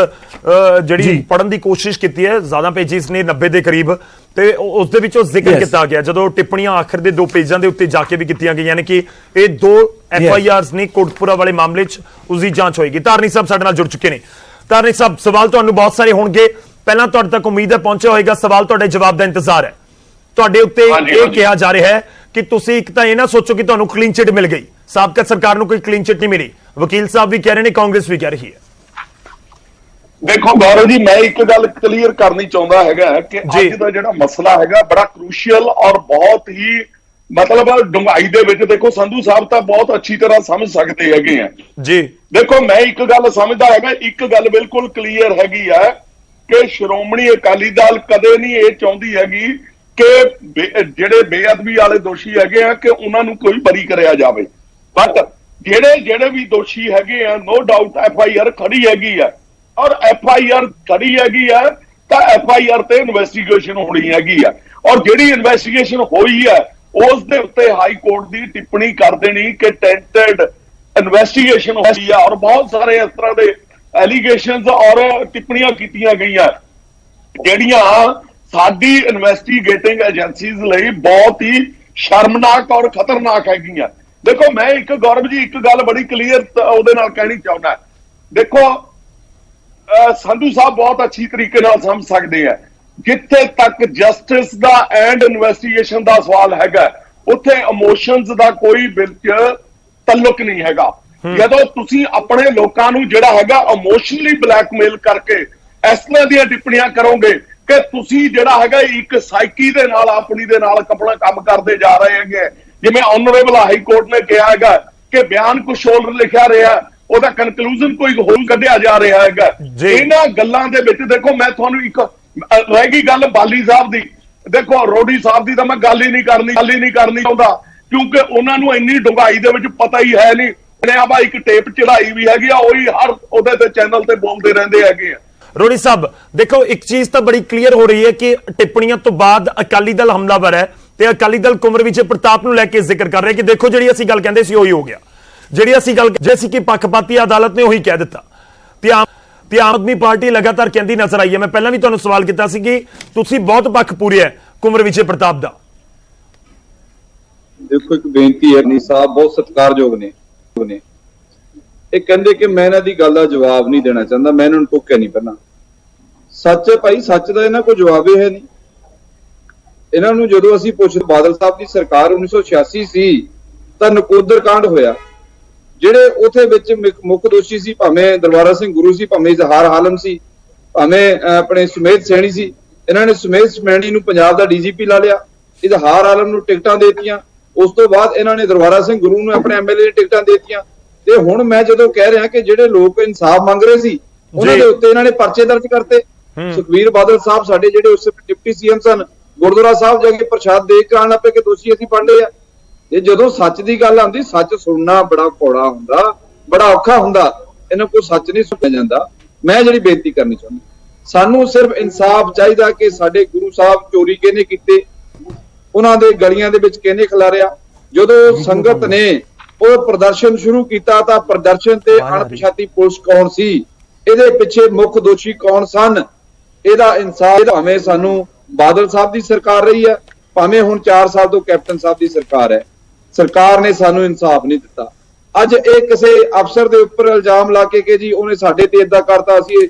ਜਿਹੜੀ ਪੜਨ ਦੀ ਕੋਸ਼ਿਸ਼ ਕੀਤੀ ਹੈ, ਜ਼ਿਆਦਾ ਪੇਜਿਸ ਨੇ 90 ਦੇ ਕਰੀਬ, ਤੇ ਉਸ ਦੇ ਵਿੱਚੋਂ ਜ਼ਿਕਰ ਕੀਤਾ ਗਿਆ ਜਦੋਂ ਟਿੱਪਣੀਆਂ ਆਖਰ ਦੇ 2 ਪੇਜਾਂ ਦੇ ਉੱਤੇ ਜਾ ਕੇ ਵੀ ਕੀਤੀਆਂ ਗਈਆਂ ਨੇ ਕਿ ਇਹ 2 FIRs ਨੇ ਕੋਟਪੁਰਾ ਵਾਲੇ ਮਾਮਲੇ 'ਚ ਉਸਦੀ ਜਾਂਚ ਹੋਏਗੀ। ਧਾਰਨੀ ਸਾਹਿਬ ਸਾਡੇ ਨਾਲ ਜੁੜ ਚੁੱਕੇ ਨੇ। ਧਾਰਨੀ ਸਾਹਿਬ, ਸਵਾਲ ਤੁਹਾਨੂੰ ਬਹੁਤ ਸਾਰੇ ਹੋਣਗੇ, ਪਹਿਲਾਂ ਤੁਹਾਡੇ ਤੱਕ ਉਮੀਦ ਹੈ ਪਹੁੰਚਿਆ ਹੋਏਗਾ ਸਵਾਲ, ਤੁਹਾਡੇ ਜਵਾਬ ਦਾ ਇੰਤਜ਼ਾਰ ਹੈ। ਤੁਹਾਡੇ ਉੱਤੇ ਇਹ ਕਿਹਾ ਜਾ ਰਿਹਾ ਹੈ ਕਿ ਤੁਸੀਂ ਇੱਕ ਤਾਂ ਇਹ ਨਾ ਸੋਚੋ ਕਿ ਤੁਹਾਨੂੰ ਕਲੀਨ ਚਿਟ ਮਿਲ ਗਈ, ਸਾਬਕਾ ਸਰਕਾਰ ਨੂੰ ਕੋਈ ਕਲੀਨ ਚਿਟ ਨਹੀਂ ਮਿਲੀ, ਵਕੀਲ ਸਾਹਿਬ ਵੀ ਕਹਿ ਰਹੇ ਨੇ, ਕਾਂਗਰਸ ਵੀ ਕਹਿ ਰਹੀ ਹੈ। ਦੇਖੋ ਗੌਰਵ ਜੀ, ਮੈਂ ਇੱਕ ਗੱਲ ਕਲੀਅਰ ਕਰਨੀ ਚਾਹੁੰਦਾ ਹੈਗਾ ਕਿ ਅੱਜ ਦਾ ਜਿਹੜਾ ਮਸਲਾ ਹੈਗਾ ਬੜਾ ਕ੍ਰੂਸ਼ੀਅਲ ਔਰ ਬਹੁਤ ਹੀ ਮਤਲਬ ਡੂੰਘਾਈ ਦੇ ਵਿੱਚ, ਦੇਖੋ ਸੰਧੂ ਸਾਹਿਬ ਤਾਂ ਬਹੁਤ ਅੱਛੀ ਤਰ੍ਹਾਂ ਸਮਝ ਸਕਦੇ ਹੈਗੇ ਆ ਜੀ। ਦੇਖੋ ਮੈਂ ਇੱਕ ਗੱਲ ਸਮਝਦਾ ਹੈਗਾ, ਇੱਕ ਗੱਲ ਬਿਲਕੁਲ ਕਲੀਅਰ ਹੈਗੀ ਆ ਕਿ ਸ਼੍ਰੋਮਣੀ ਅਕਾਲੀ ਦਲ ਕਦੇ ਨਹੀਂ ਇਹ ਚਾਹੁੰਦੀ ਹੈਗੀ ਕਿ ਜਿਹੜੇ ਬੇਅਦਬੀ ਵਾਲੇ ਦੋਸ਼ੀ ਹੈਗੇ ਆ ਕਿ ਉਹਨਾਂ ਨੂੰ ਕੋਈ ਬਰੀ ਕਰਿਆ ਜਾਵੇ, ਬਟ ਜਿਹੜੇ ਵੀ ਦੋਸ਼ੀ ਹੈਗੇ ਆ ਨੋ ਡਾਊਟ FIR ਖੜੀ ਹੈਗੀ ਆ, ਔਰ FIR ਖੜੀ ਹੈਗੀ ਆ ਤਾਂ FIR ਤੇ ਇਨਵੈਸਟੀਗੇਸ਼ਨ ਹੋਣੀ ਹੈਗੀ ਆ, ਔਰ ਜਿਹੜੀ ਇਨਵੈਸਟੀਗੇਸ਼ਨ ਹੋਈ ਹੈ ਉਸ ਦੇ ਉੱਤੇ ਹਾਈ ਕੋਰਟ ਦੀ ਟਿੱਪਣੀ ਕਰ ਦੇਣੀ ਕਿ ਟੈਂਟਡ ਇਨਵੈਸਟੀਗੇਸ਼ਨ ਹੋਈ ਆ, ਔਰ ਬਹੁਤ ਸਾਰੇ ਇਸ ਤਰ੍ਹਾਂ ਦੇ ਐਲੀਗੇਸ਼ਨਸ ਔਰ ਟਿੱਪਣੀਆਂ ਕੀਤੀਆਂ ਗਈਆਂ ਜਿਹੜੀਆਂ ਸਾਡੀ ਇਨਵੈਸਟੀਗੇਟਿੰਗ ਏਜੰਸੀਜ਼ ਲਈ ਬਹੁਤ ਹੀ ਸ਼ਰਮਨਾਕ ਔਰ ਖਤਰਨਾਕ ਹੈਗੀਆਂ। ਦੇਖੋ ਮੈਂ ਇੱਕ ਗੌਰਵ ਜੀ ਇੱਕ ਗੱਲ ਬੜੀ ਕਲੀਅਰ ਉਹਦੇ ਨਾਲ ਕਹਿਣੀ ਚਾਹੁੰਦਾ, ਦੇਖੋ ਸੰਧੂ ਸਾਹਿਬ ਬਹੁਤ ਅੱਛੀ ਤਰੀਕੇ ਨਾਲ ਸਮਝ ਸਕਦੇ ਆ, ਜਿੱਥੇ ਤੱਕ ਜਸਟਿਸ ਦਾ ਐਂਡ ਇਨਵੈਸਟੀਗੇਸ਼ਨ ਦਾ ਸਵਾਲ ਹੈਗਾ ਉੱਥੇ ਇਮੋਸ਼ਨਸ ਦਾ ਕੋਈ ਵਿੱਚ ਤਾਲੁਕ ਨਹੀਂ ਹੈਗਾ। ਜਦੋਂ ਤੁਸੀਂ ਆਪਣੇ ਲੋਕਾਂ ਨੂੰ ਜਿਹੜਾ ਹੈਗਾ ਇਮੋਸ਼ਨਲੀ ਬਲੈਕਮੇਲ ਕਰਕੇ ਇਸ ਤਰ੍ਹਾਂ ਦੀਆਂ ਟਿੱਪਣੀਆਂ ਕਰੋਗੇ ਕਿ ਤੁਸੀਂ ਜਿਹੜਾ ਹੈਗਾ ਇੱਕ ਸਾਈਕੀ ਦੇ ਨਾਲ ਆਪਣੀ ਦੇ ਨਾਲ ਆਪਣਾ ਕੰਮ ਕਰਦੇ ਜਾ ਰਹੇ ਹੈਗੇ, ਜਿਵੇਂ ਆਨਰੇਬਲ ਹਾਈ ਕੋਰਟ ਨੇ ਕਿਹਾ ਹੈਗਾ ਕਿ ਬਿਆਨ ਕੁਛ ਹੋਰ ਲਿਖਿਆ ਰਿਹਾ, ਉਹਦਾ ਕਨਕਲੂਜਨ ਕੋਈ ਹੋਰ ਕੱਢਿਆ ਜਾ ਰਿਹਾ ਹੈਗਾ। ਇਹਨਾਂ ਗੱਲਾਂ ਦੇ ਵਿੱਚ ਦੇਖੋ ਮੈਂ ਤੁਹਾਨੂੰ ਇੱਕ ਰਹਿ ਗਈ ਗੱਲ ਬਾਲੀ ਸਾਹਿਬ ਦੀ, ਦੇਖੋ ਰੋਡੀ ਸਾਹਿਬ ਦੀ ਤਾਂ ਮੈਂ ਗੱਲ ਹੀ ਨਹੀਂ ਕਰਨੀ ਚਾਹੁੰਦਾ ਕਿਉਂਕਿ ਉਹਨਾਂ ਨੂੰ ਇੰਨੀ ਡੂੰਘਾਈ ਦੇ ਵਿੱਚ ਪਤਾ ਹੀ ਹੈ ਨਹੀਂ। ਆਪਾਂ ਇੱਕ ਟੇਪ ਚੜਾਈ ਵੀ ਹੈਗੀ ਆ, ਉਹੀ ਹਰ ਉਹਦੇ ਤੇ ਚੈਨਲ ਤੇ ਬੋਲਦੇ ਰਹਿੰਦੇ ਹੈਗੇ ਆ। ਰੋੜੀ ਸਾਹਿਬ ਦੇਖੋ ਇੱਕ ਚੀਜ਼ ਤਾਂ ਬੜੀ ਕਲੀਅਰ ਹੋ ਰਹੀ ਹੈ ਕਿ ਟਿੱਪਣੀਆਂ ਤੋਂ ਬਾਅਦ ਅਕਾਲੀ ਦਲ ਹਮਲਾਵਰ ਹੈ ਤੇ ਅਕਾਲੀ ਦਲ ਕੁੰਵਰ ਵਿਜੇ ਪ੍ਰਤਾਪ ਨੂੰ ਲੈ ਕੇ ਜ਼ਿਕਰ ਕਰ ਰਿਹਾ ਕਿ ਦੇਖੋ ਜਿਹੜੀ ਅਸੀਂ ਗੱਲ ਕਹਿੰਦੇ ਸੀ ਉਹੀ ਹੋ ਗਿਆ, ਜਿਹੜੀ ਅਸੀਂ ਗੱਲ ਜੈਸੀ ਕਿ ਪੱਖਪਾਤੀ ਅਦਾਲਤ ਨੇ ਉਹੀ ਕਹਿ ਦਿੱਤਾ। ਤੇ ਆਮ ਆਦਮੀ ਪਾਰਟੀ ਲਗਾਤਾਰ ਕਹਿੰਦੀ ਨਜ਼ਰ ਆਈ ਹੈ। ਮੈਂ ਪਹਿਲਾਂ ਵੀ ਤੁਹਾਨੂੰ ਸਵਾਲ ਕੀਤਾ ਸੀ ਕਿ ਤੁਸੀਂ ਬਹੁਤ ਪੱਖ ਪੂਰਿਆ ਕੁੰਵਰ ਵਿਜੇ ਪ੍ਰਤਾਪ ਦਾ। ਦੇਖੋ ਇੱਕ ਬੇਨਤੀ ਹੈ, ਨੀ ਸਾਹਿਬ ਬਹੁਤ ਸਤਿਕਾਰਯੋਗ ਨੇ, ਇਹ ਕਹਿੰਦੇ ਕਿ ਮੈਂ ਇਹਨਾਂ ਦੀ ਗੱਲ ਦਾ ਜਵਾਬ ਨਹੀਂ ਦੇਣਾ ਚਾਹੁੰਦਾ, ਮੈਂ ਇਹਨਾਂ ਨੂੰ ਟੋਕਿਆ ਨਹੀਂ ਪਹਿਲਾਂ। ਸੱਚ ਹੈ ਭਾਈ, ਸੱਚ ਦਾ ਇਹਨਾਂ ਕੋਲ ਜਵਾਬ ਹੀ ਹੈ ਨਹੀਂ। ਇਹਨਾਂ ਨੂੰ ਜਦੋਂ ਅਸੀਂ ਪੁੱਛਦੇ, ਬਾਦਲ ਸਾਹਿਬ ਦੀ ਸਰਕਾਰ 1986 ਸੀ ਤਾਂ ਨਕੋਦਰ ਕਾਂਡ ਹੋਇਆ, ਜਿਹੜੇ ਉਥੇ ਵਿੱਚ ਮੁੱਖ ਦੋਸ਼ੀ ਸੀ ਭਾਵੇਂ ਦਰਬਾਰਾ ਸਿੰਘ ਗੁਰੂ ਸੀ, ਭਾਵੇਂ ਇਜ਼ਹਾਰ ਆਲਮ ਸੀ, ਭਾਵੇਂ ਆਪਣੇ ਸੁਮੇਧ ਸੈਣੀ ਸੀ। ਇਹਨਾਂ ਨੇ ਸੁਮੇਧ ਸੈਣੀ ਨੂੰ ਪੰਜਾਬ ਦਾ ਡੀਜੀਪੀ ਲਾ ਲਿਆ, ਇਜ਼ਹਾਰ ਆਲਮ ਨੂੰ ਟਿਕਟਾਂ ਦੇਤੀਆਂ, ਉਸ ਤੋਂ ਬਾਅਦ ਇਹਨਾਂ ਨੇ ਦਰਬਾਰਾ ਸਿੰਘ ਗੁਰੂ ਨੂੰ ਆਪਣੇ ਐਮਐਲਏ ਦੀ ਟਿਕਟਾਂ ਦੇਤੀਆਂ। ਤੇ ਹੁਣ ਮੈਂ ਜਦੋਂ ਕਹਿ ਰਿਹਾ ਕਿ ਜਿਹੜੇ ਲੋਕ ਇਨਸਾਫ ਮੰਗ ਰਹੇ ਸੀ ਉਹਨਾਂ ਦੇ ਉੱਤੇ ਇਹਨਾਂ ਨੇ ਪਰਚੇ ਦਰਜ ਕਰਤੇ। ਸੁਖਬੀਰ ਬਾਦਲ ਸਾਹਿਬ ਸਾਡੇ ਜਿਹੜੇ ਉਸ ਡਿਪਟੀ ਸੀਐਮ ਸਨ, ਗੁਰਦੁਆਰਾ ਸਾਹਿਬ ਜਾ ਕੇ ਪ੍ਰਸ਼ਾਦ ਦੇ ਕੇ ਆਣ ਲੱਪੇ ਕਿ ਦੋਸ਼ੀ ਅਸੀਂ ਫੜ ਲਏ ਆ। ਤੇ ਜਦੋਂ ਸੱਚ ਦੀ ਗੱਲ ਆਉਂਦੀ, ਸੱਚ ਸੁਣਨਾ ਬੜਾ ਕੌੜਾ ਹੁੰਦਾ, ਬੜਾ ਔਖਾ ਹੁੰਦਾ, ਇਹਨਾਂ ਕੋਲ ਸੱਚ ਨਹੀਂ ਸੁਣਿਆ ਜਾਂਦਾ। ਮੈਂ ਜਿਹੜੀ ਬੇਨਤੀ ਕਰਨੀ ਚਾਹੁੰਦਾ, ਸਾਨੂੰ ਸਿਰਫ ਇਨਸਾਫ ਚਾਹੀਦਾ ਕਿ ਸਾਡੇ ਗੁਰੂ ਸਾਹਿਬ ਚੋਰੀ ਕਿਹਨੇ ਕੀਤੇ, ਉਹਨਾਂ ਦੇ ਗਲੀਆਂ ਦੇ ਵਿੱਚ ਕਿਹਨੇ ਖਿਲਾਰਿਆ। ਜਦੋਂ ਸੰਗਤ ਨੇ ਉਹ ਪ੍ਰਦਰਸ਼ਨ ਸ਼ੁਰੂ ਕੀਤਾ ਤਾਂ ਪ੍ਰਦਰਸ਼ਨ ਤੇ ਅਣਪਛਾਤੀ ਪੁਲਿਸ ਕੌਣ ਸੀ, ਇਹਦੇ ਪਿੱਛੇ ਮੁੱਖ ਦੋਸ਼ੀ ਕੌਣ ਸਨ, ਇਹਦਾ ਇਨਸਾਫ ਭਾਵੇਂ ਸਾਨੂੰ ਬਾਦਲ ਸਾਹਿਬ ਦੀ ਸਰਕਾਰ ਰਹੀ ਹੈ, ਭਾਵੇਂ ਹੁਣ 4 ਸਾਲ ਤੋਂ ਕੈਪਟਨ ਸਾਹਿਬ ਦੀ ਸਰਕਾਰ ਹੈ, ਸਰਕਾਰ ਨੇ ਸਾਨੂੰ ਇਨਸਾਫ ਨਹੀਂ ਦਿੱਤਾ। ਅੱਜ ਇਹ ਕਿਸੇ ਅਫਸਰ ਦੇ ਉੱਪਰ ਇਲਜ਼ਾਮ ਲਾ ਕੇ ਕਿ ਜੀ ਉਹਨੇ ਸਾਡੇ ਤੇ ਏਦਾਂ ਕਰਤਾ,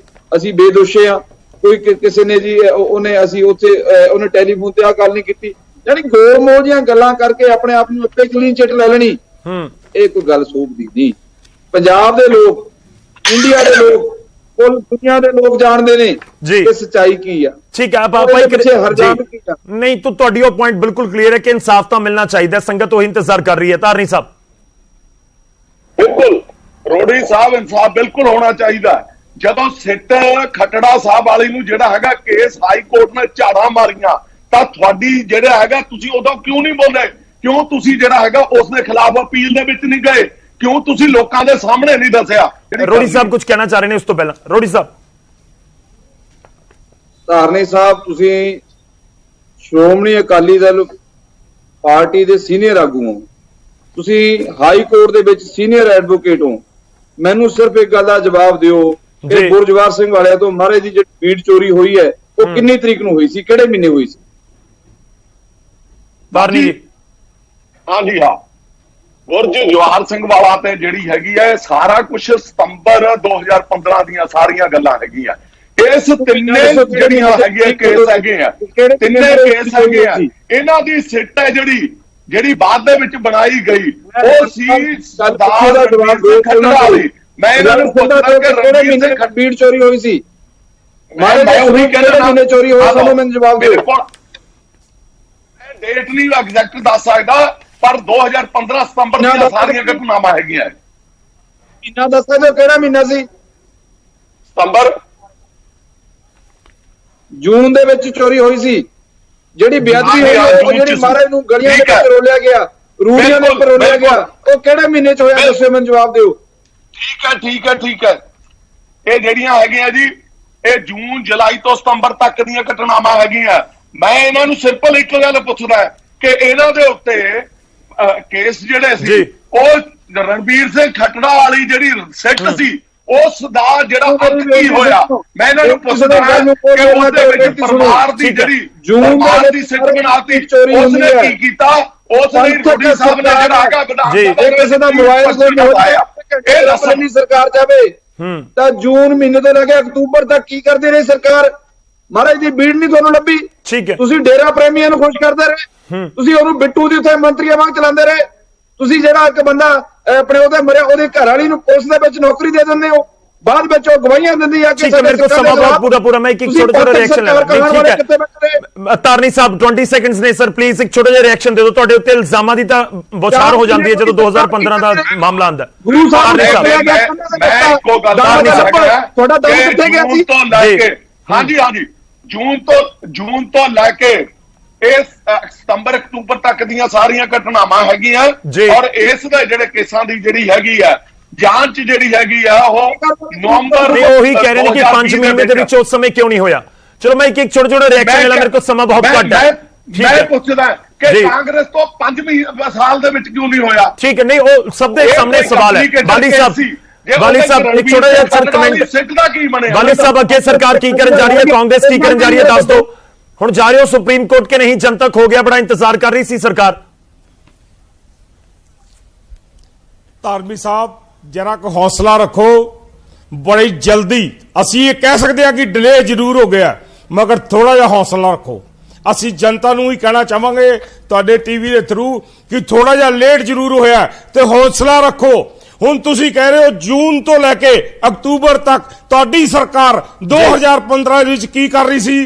ਅਸੀਂ ਬੇਦੋਸ਼ੇ ਆ, ਕੋਈ ਕਿਸੇ ਨੇ ਜੀ ਉਹਨੇ ਟੈਲੀਫੋਨ ਤੇ ਆ ਗੱਲ ਨਹੀਂ ਕੀਤੀ, ਯਾਨੀ ਗੋਲ ਮੋਲ ਦੀਆਂ ਗੱਲਾਂ ਕਰਕੇ ਆਪਣੇ ਆਪ ਨੂੰ ਉੱਤੇ ਕਲੀਨ ਚਿੱਟ ਲੈ ਲੈਣੀ, ਇਹ ਕੋਈ ਗੱਲ ਸੋਭਦੀ ਨਹੀਂ। ਪੰਜਾਬ ਦੇ ਲੋਕ, ਇੰਡੀਆ ਦੇ ਲੋਕ, ਕੁੱਲ ਦੁਨੀਆ ਦੇ ਲੋਕ ਜਾਣਦੇ ਨੇ ਕਿ ਸੱਚਾਈ ਕੀ ਆ। ਠੀਕ ਹੈ ਨਹੀਂ ਤਾਂ ਤੁਹਾਡੀ ਉਹ ਪੁਆਇੰਟ ਬਿਲਕੁਲ ਕਲੀਅਰ ਹੈ ਕਿ ਇਨਸਾਫ ਤਾਂ ਮਿਲਣਾ ਚਾਹੀਦਾ, ਸੰਗਤ ਉਹ ਇੰਤਜ਼ਾਰ ਕਰ ਰਹੀ ਹੈ। ਧਾਰਨੀ ਸਾਹਿਬ ਬਿਲਕੁਲ ਰੋੜੀ ਸਾਹਿਬ, ਇਨਸਾਫ ਬਿਲਕੁਲ ਹੋਣਾ ਚਾਹੀਦਾ। ਜਦੋਂ ਸਿੱਟ ਖੱਟੜਾ ਸਾਹਿਬ ਵਾਲੀ ਨੂੰ ਜਿਹੜਾ ਹੈਗਾ ਕੇਸ ਹਾਈ ਕੋਰਟ ਨੇ ਝਾੜਾਂ ਮਾਰੀਆਂ ਤਾਂ ਤੁਹਾਡੀ ਜਿਹੜਾ ਹੈਗਾ ਤੁਸੀਂ ਉਦੋਂ ਕਿਉਂ ਨਹੀਂ ਬੋਲੇ? ਕਿਉਂ ਤੁਸੀਂ ਜਿਹੜਾ ਹੈਗਾ ਉਸ ਦੇ ਖਿਲਾਫ ਅਪੀਲ ਦੇ ਵਿੱਚ ਨਹੀਂ ਗਏ? ਕਿਉਂ ਤੁਸੀਂ ਲੋਕਾਂ ਦੇ ਸਾਹਮਣੇ ਨਹੀਂ ਦੱਸਿਆ? ਰੋੜੀ ਸਾਹਿਬ ਕੁਝ ਕਹਿਣਾ ਚਾਹ ਰਹੇ ਨੇ ਉਸ ਤੋਂ ਪਹਿਲਾਂ। ਰੋੜੀ ਸਾਹਿਬ। ਧਾਰਨੀ ਸਾਹਿਬ, ਤੁਸੀਂ ਸ਼੍ਰੋਮਣੀ ਅਕਾਲੀ ਦਲ ਪਾਰਟੀ ਦੇ ਸੀਨੀਅਰ ਆਗੂ ਹੋ, ਤੁਸੀਂ ਹਾਈ ਕੋਰਟ ਦੇ ਵਿੱਚ ਸੀਨੀਅਰ ਐਡਵੋਕੇਟ ਹੋ, ਮੈਨੂੰ ਸਿਰਫ ਇੱਕ ਗੱਲ ਦਾ ਜਵਾਬ ਦਿਓ ਕਿ ਗੁਰਜਵਾਰ ਸਿੰਘ ਵਾਲਿਆਂ ਤੋਂ ਮਹਾਰਾਜ ਦੀ ਜਿਹੜੀ ਬੀੜ ਚੋਰੀ ਹੋਈ ਹੈ ਉਹ ਕਿੰਨੀ ਤਰੀਕ ਨੂੰ ਹੋਈ ਸੀ, ਕਿਹੜੇ ਮਹੀਨੇ ਹੋਈ ਸੀ? ਬਾਰਨੀ ਜੀ। ਹਾਂਜੀ ਹਾਂ, ਗੁਰਜ ਜਵਾਹਰ ਸਿੰਘ ਵਾਲਾ ਤੇ ਜਿਹੜੀ ਹੈਗੀ ਹੈ ਸਾਰਾ ਕੁਝ ਸਤੰਬਰ 2015 ਦੀਆਂ ਸਾਰੀਆਂ ਗੱਲਾਂ ਹੈਗੀਆਂ। ਇਸ ਤਿੰਨੇ ਜਿਹੜੀਆਂ ਹੈਗੀਆਂ ਕੇਸ ਹੈਗੇ ਆ, ਤਿੰਨੇ ਕੇਸ ਹੈਗੇ ਆ, ਇਹਨਾਂ ਦੀ ਸਿੱਟ ਹੈ ਜਿਹੜੀ ਬਾਅਦ ਦੇ ਵਿੱਚ ਬਣਾਈ ਗਈ ਉਹ ਸੀ ਸਰਦਾਰ ਖੱਟੜਾ ਵਾਲੀ। ਮੈਂ ਇਹਨਾਂ ਨੂੰ ਪੁੱਛਦਾ ਕਿ ਕਿਹੜੇ ਮਹੀਨੇ ਬੀੜ ਚੋਰੀ ਹੋਈ ਸੀ? ਮੈਂ ਉਹੀ ਕਹਿੰਦਾ ਮਹੀਨੇ ਚੋਰੀ ਹੋਈ, ਸਾਨੂੰ ਮੈਨੂੰ ਜਵਾਬ ਦਿਓ। ਡੇਟ ਨਹੀਂ ਐਗਜ਼ੈਕਟ ਦੱਸ ਸਕਦਾ, ਪਰ 2015 ਸਤੰਬਰ ਦੀਆਂ ਸਾਰੀਆਂ ਘਟਨਾਵਾਂ ਹੈਗੀਆਂ। ਮਹੀਨਾ ਦੱਸ ਦਿਓ ਕਿਹੜਾ ਮਹੀਨਾ ਸੀ? ਸਤੰਬਰ। ਜੂਨ ਦੇ ਵਿੱਚ ਚੋਰੀ ਹੋਈ ਸੀ, ਜਿਹੜੀ ਬੇਅਦਬੀ ਹੋਈ, ਉਹ ਜਿਹੜੀ ਮਹਾਰਾਜ ਨੂੰ ਗਲੀਆਂ ਦੇ ਵਿੱਚ ਰੋਲਿਆ ਗਿਆ, ਰੂੜੀਆਂ ਦੇ ਉੱਪਰ ਰੋਲਿਆ ਗਿਆ, ਉਹ ਕਿਹੜੇ ਮਹੀਨੇ ਚ ਹੋਇਆ? ਦੱਸੋ ਮੈਨੂੰ ਜਵਾਬ ਦਿਓ। ਠੀਕ ਹੈ। ਇਹ ਜਿਹੜੀਆਂ ਹੈਗੀਆਂ ਜੀ, ਇਹ ਜੂਨ ਜੁਲਾਈ ਤੋਂ ਸਤੰਬਰ ਤੱਕ ਦੀਆਂ ਘਟਨਾਵਾਂ ਹੈਗੀਆਂ। ਮੈਂ ਇਹਨਾਂ ਨੂੰ ਸਿੰਪਲ ਇੱਕ ਗੱਲ ਪੁੱਛਦਾ ਕਿ ਇਹਨਾਂ ਦੇ ਉੱਤੇ ਕੇਸ ਜਿਹੜੇ ਸੀ ਉਹ ਰਣਬੀਰ ਸਿੰਘ ਖੱਟੜਾ ਵਾਲੀ ਜਿਹੜੀ ਸਿੱਟ ਸੀ ਉਸ ਦਾ ਜਿਹੜਾ ਅੰਤ ਕੀ ਹੋਇਆ? ਮੈਂ ਇਹਨਾਂ ਨੂੰ ਪੁੱਛਦਾ ਕਿ ਉਹਦੇ ਵਿੱਚ ਪਰਿਵਾਰ ਦੀ ਜਿਹੜੀ ਪਰਿਵਾਰ ਦੀ ਸਿੱਟ ਬਣਾਤੀ, ਉਸਨੇ ਕੀ ਕੀਤਾ? ਉਸਨੇ ਰੋਡੀ ਸਾਹਿਬ ਨੇ ਜਿਹੜਾ ਹੈਗਾ ਕਿਸੇ ਦਾ ਮੋਬਾਈਲ ਇਹ ਦੱਸਣੀ ਸਰਕਾਰ ਜਾਵੇ ਤਾਂ ਜੂਨ ਮਹੀਨੇ ਤੋਂ ਲੈ ਕੇ ਅਕਤੂਬਰ ਤੱਕ ਕੀ ਕਰਦੀ ਰਹੀ ਸਰਕਾਰ? ਮਹਾਰਾਜ ਦੀ ਬੀੜ ਨਹੀਂ ਤੁਹਾਨੂੰ ਲੱਭੀ। ਤੁਸੀਂ ਡੇਰਾ ਪ੍ਰੇਮੀਆਂ ਨੂੰ ਖੁਸ਼ ਕਰਦੇ ਰਹੇ, ਤੁਸੀਂ ਉਹਨੂੰ ਬਿੱਟੂ ਦੀ ਉੱਥੇ ਮੰਤਰੀਆਂ ਵਾਂਗ ਚਲਾਉਂਦੇ ਰਹੇ। ਤੁਸੀਂ ਜਿਹੜਾ ਇੱਕ ਬੰਦਾ ਆਪਣੇ ਉਹਦੇ ਮਰਿਆ ਉਹਦੇ ਘਰ ਵਾਲੀ ਨੂੰ ਪੁਲਿਸ ਦੇ ਵਿੱਚ ਨੌਕਰੀ ਦੇ ਦਿੰਦੇ ਹੋ, ਬਾਅਦ ਵਿੱਚ ਉਹ ਗਵਾਹੀਆਂ ਦਿੰਦੀ ਆ ਕਿ ਮੇਰੇ ਕੋਲ ਸਮਾਂ ਬਹੁਤ ਪੂਰਾ ਮੈਂ ਇੱਕ ਛੋਟਾ ਜਿਹਾ ਰਿਐਕਸ਼ਨ ਲੈਣਾ। ਤਾਰਨੀ ਸਾਹਿਬ 20 ਸੈਕਿੰਡਸ ਨੇ ਸਰ, ਪਲੀਜ਼ ਇੱਕ ਛੋਟਾ ਜਿਹਾ ਰਿਐਕਸ਼ਨ ਦੇ ਦਿਓ। ਤੁਹਾਡੇ ਉੱਤੇ ਇਲਜ਼ਾਮਾਂ ਦੀ ਤਾਂ ਬੌਛਾਰ ਹੋ ਜਾਂਦੀ ਹੈ ਜਦੋਂ 2015 ਦਾ ਮਾਮਲਾ ਆਉਂਦਾ। ਗੁਰੂ ਸਾਹਿਬ ਨੇ ਮੈਂ ਇੱਕੋ ਗੱਲ ਤੁਹਾਡਾ ਦਮ ਕਿੱਥੇ ਗਿਆ ਸੀ? ਹਾਂਜੀ ਜੂਨ ਤੋਂ ਲੈ ਕੇ ਇਹ ਸਤੰਬਰ ਅਕਤੂਬਰ ਤੱਕ ਦੀਆਂ ਸਾਰੀਆਂ ਘਟਨਾਵਾਂ ਹੈਗੀਆਂ ਔਰ ਇਸ ਦੇ ਜਿਹੜੇ ਕੇਸਾਂ ਦੀ ਜਿਹੜੀ ਹੈਗੀ ਆ ਜਾਂਚ ਜਿਹੜੀ ਹੈਗੀ ਆ ਉਹ ਨਵੰਬਰ ਉਹੀ ਕਹਿ ਰਹੇ ਨੇ ਕਿ 5 ਮਹੀਨੇ ਦੇ ਵਿੱਚ ਉਸ ਸਮੇਂ ਕਿਉਂ ਨਹੀਂ ਹੋਇਆ। ਚਲੋ ਮੈਂ ਇੱਕ ਛੋਟਾ ਰਿਐਕਸ਼ਨ ਲੈ, ਮੇਰੇ ਕੋਲ ਸਮਾਂ ਬਹੁਤ ਘੱਟ ਹੈ। ਮੈਂ ਪੁੱਛਦਾ ਕਿ ਕਾਂਗਰਸ ਤੋਂ 5 ਸਾਲ ਦੇ ਵਿੱਚ ਕਿਉਂ ਨਹੀਂ ਹੋਇਆ? ਠੀਕ ਹੈ, ਨਹੀਂ ਉਹ ਸਭ ਦੇ ਸਾਹਮਣੇ ਸਵਾਲ ਹੈ। ਬਾਲੀ ਸਾਹਿਬ ਇੱਕ ਛੋਟਾ ਜਿਹਾ ਸਰ ਕਮੈਂਟ। ਸਿੱਖ ਦਾ ਕੀ ਬਣਿਆ? ਬਾਲੀ ਸਾਹਿਬ ਅੱਗੇ ਸਰਕਾਰ ਕੀ ਕਰਨ ਜਾ ਰਹੀ ਹੈ, ਕਾਂਗਰਸ ਕੀ ਕਰਨ ਜਾ ਰਹੀ ਹੈ, ਦੱਸ ਦਿਓ। ਹੁਣ ਜਾ ਰਹੇ ਹੋ ਸੁਪਰੀਮ ਕੋਰਟ ਕੇ ਨਹੀਂ? ਜਨਤਕ ਹੋ ਗਿਆ, ਬੜਾ ਇੰਤਜ਼ਾਰ ਕਰ ਰਹੀ ਸੀ ਸਰਕਾਰ। ਧਾਰਮੀ ਸਾਹਿਬ ਜਰਾ ਕੁ ਹੌਸਲਾ ਰੱਖੋ। ਬੜੀ ਜਲਦੀ ਅਸੀਂ ਇਹ ਕਹਿ ਸਕਦੇ ਹਾਂ ਕਿ ਡਿਲੇ ਜ਼ਰੂਰ ਹੋ ਗਿਆ, ਮਗਰ ਥੋੜਾ ਜਿਹਾ ਹੌਸਲਾ ਰੱਖੋ। ਅਸੀਂ ਜਨਤਾ ਨੂੰ ਹੀ ਕਹਿਣਾ ਚਾਹਾਂਗੇ ਤੁਹਾਡੇ ਟੀਵੀ ਦੇ ਥਰੂ ਕਿ ਥੋੜਾ ਜਿਹਾ ਲੇਟ ਜ਼ਰੂਰ ਹੋਇਆ ਤੇ ਹੌਸਲਾ ਰੱਖੋ। ਹੁਣ ਤੁਸੀਂ ਕਹਿ ਰਹੇ ਹੋ ਜੂਨ ਤੋਂ ਲੈ ਕੇ ਅਕਤੂਬਰ ਤੱਕ ਤੁਹਾਡੀ ਸਰਕਾਰ 2015 ਵਿੱਚ ਕੀ ਕਰ ਰਹੀ ਸੀ?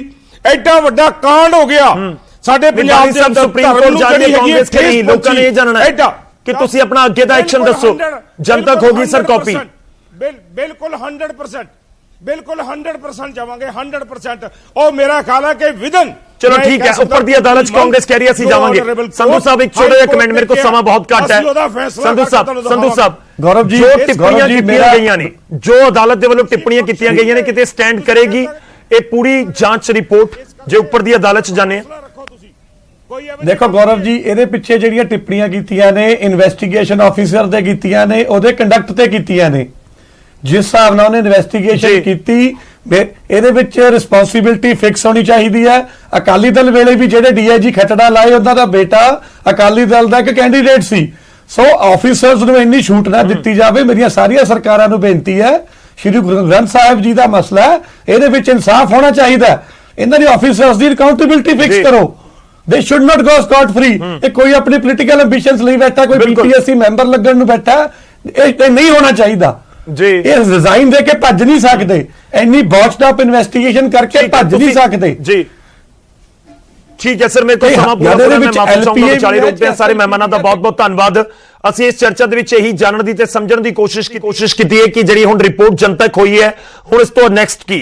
ਐਡਾ ਵੱਡਾ ਕਾਂਡ ਹੋ ਗਿਆ ਸਾਡੇ ਪੰਜਾਬ ਦੇ ਅੰਦਰ। ਸੁਪਰੀਮ ਕੋਰਟ ਜਾ ਰਹੀ ਹੈ ਕਾਂਗਰਸ ਕੇ ਨਹੀਂ, ਲੋਕਾਂ ਨੇ ਇਹ ਜਾਣਨਾ ਹੈ ਕਿ ਤੁਸੀਂ ਆਪਣਾ ਅੱਗੇ ਦਾ ਐਕਸ਼ਨ ਦੱਸੋ। ਜਨਤਾ ਹੋਗੀ ਸਰ ਕਾਪੀ। ਬਿਲਕੁਲ 100%, ਬਿਲਕੁਲ 100% ਜਾਵਾਂਗੇ 100%। ਉਹ ਮੇਰਾ ਖਿਆਲ ਹੈ ਕਿ ਵਿਦਨ ਚਲੋ ਠੀਕ ਹੈ, ਉੱਪਰ ਦੀ ਅਦਾਲਤ 'ਚ ਕਾਂਗਰਸ ਕਹਿ ਰਹੀ ਅਸੀਂ ਜਾਵਾਂਗੇ। ਸੰਧੂ ਸਾਹਿਬ ਇੱਕ ਛੋਟਾ ਜਿਹਾ ਕਮੈਂਟ, ਮੇਰੇ ਕੋਲ ਸਮਾਂ ਬਹੁਤ ਘੱਟ ਹੈ। ਸੰਧੂ ਸਾਹਿਬ ਗੌਰਵ ਜੀ, ਜੋ ਟਿੱਪਣੀਆਂ ਕੀਤੀਆਂ ਗਈਆਂ ਨੇ, ਜੋ ਅਦਾਲਤ ਦੇ ਵੱਲੋਂ ਟਿੱਪਣੀਆਂ ਕੀਤੀਆਂ ਗਈਆਂ ਨੇ, ਕਿਤੇ ਸਟੈਂਡ ਕਰੇਗੀ ਇਹ ਪੂਰੀ ਜਾਂਚ ਰਿਪੋਰਟ ਜੇ ਉੱਪਰ ਦੀ ਅਦਾਲਤ 'ਚ ਜਾਣੇ? ਦੇਖੋ ਗੌਰਵ ਜੀ, ਇਹਦੇ ਪਿੱਛੇ ਜਿਹੜੀਆਂ ਟਿੱਪਣੀਆਂ ਕੀਤੀਆਂ ਨੇ ਇਨਵੈਸਟੀਗੇਸ਼ਨ ਆਫੀਸਰ ਦੇ ਕੀਤੀਆਂ ਨੇ, ਉਹਦੇ ਕੰਡਕਟ ਤੇ ਕੀਤੀਆਂ ਨੇ। ਜਿਸ ਹਿਸਾਬ ਨਾਲ ਉਹਨੇ ਇਨਵੈਸਟੀਗੇਸ਼ਨ ਕੀਤੀ, ਇਹਦੇ ਵਿੱਚ ਰਿਸਪੌਂਸਿਬਿਲਟੀ ਫਿਕਸ ਹੋਣੀ ਚਾਹੀਦੀ ਹੈ। ਅਕਾਲੀ ਦਲ ਵੇਲੇ ਵੀ ਜਿਹੜੇ ਡੀਆਈਜੀ ਖੱਟੜਾ ਲਾਏ, ਉਹਨਾਂ ਦਾ ਬੇਟਾ ਅਕਾਲੀ ਦਲ ਦਾ ਇੱਕ ਕੈਂਡੀਡੇਟ ਸੀ। ਸੋ ਆਫੀਸਰਸ ਨੂੰ ਇੰਨੀ ਛੂਟ ਨਾ ਦਿੱਤੀ ਜਾਵੇ। ਮੇਰੀਆਂ ਸਾਰੀਆਂ ਸਰਕਾਰਾਂ ਨੂੰ ਬੇਨਤੀ ਹੈ, ਸ਼੍ਰੀ ਗੁਰੂ ਗ੍ਰੰਥ ਸਾਹਿਬ ਜੀ ਦਾ ਮਸਲਾ ਹੈ, ਇਹਦੇ ਵਿੱਚ ਇਨਸਾਫ ਹੋਣਾ ਚਾਹੀਦਾ। ਇਹਨਾਂ ਦੀ ਆਫੀਸਰਸ ਦੀ ਅਕਾਊਂਟੇਬਿਲਟੀ ਫਿਕਸ ਕਰੋ। They should not go scot free. ਇਹ ਕੋਈ ਆਪਣੀ ਪੋਲੀਟੀਕਲ ਐਂਬੀਸ਼ਨਸ ਲਈ ਬੈਠਾ, ਕੋਈ ਪੀਪੀਐਸਸੀ ਮੈਂਬਰ ਲੱਗਣ ਨੂੰ ਬੈਠਾ, ਇਹ ਨਹੀਂ ਹੋਣਾ ਚਾਹੀਦਾ ਜੀ। ਇਹ ਰਿਜ਼ਾਈਨ ਦੇ ਕੇ ਭੱਜ ਨਹੀਂ ਸਕਦੇ, ਇੰਨੀ ਬੌਚਡ ਅਪ ਇਨਵੈਸਟੀਗੇਸ਼ਨ ਕਰਕੇ ਭੱਜ ਨਹੀਂ ਸਕਦੇ ਜੀ। ਠੀਕ ਹੈ ਸਰ, ਮੇਰੇ ਕੋਲ ਸਮਾਂ ਪੂਰਾ ਹੋਇਆ, ਮੈਂ ਮਾਫੀ ਚਾਹੁੰਦਾ, ਵਿਚਾਲੇ ਰੋਕਦੇ ਹਾਂ। ਸਾਰੇ ਮਹਿਮਾਨਾਂ ਦਾ ਬਹੁਤ ਬਹੁਤ ਧੰਨਵਾਦ। ਅਸੀਂ ਇਸ ਚਰਚਾ ਦੇ ਵਿੱਚ ਇਹੀ ਜਾਣਨ ਦੀ ਤੇ ਸਮਝਣ ਦੀ ਕੋਸ਼ਿਸ਼ ਕੀਤੀ ਹੈ ਕਿ ਜਿਹੜੀ ਹੁਣ ਰਿਪੋਰਟ ਜਨਤਕ ਹੋਈ ਹੈ, ਹੁਣ ਇਸ ਤੋਂ ਨੈਕਸਟ ਕੀ।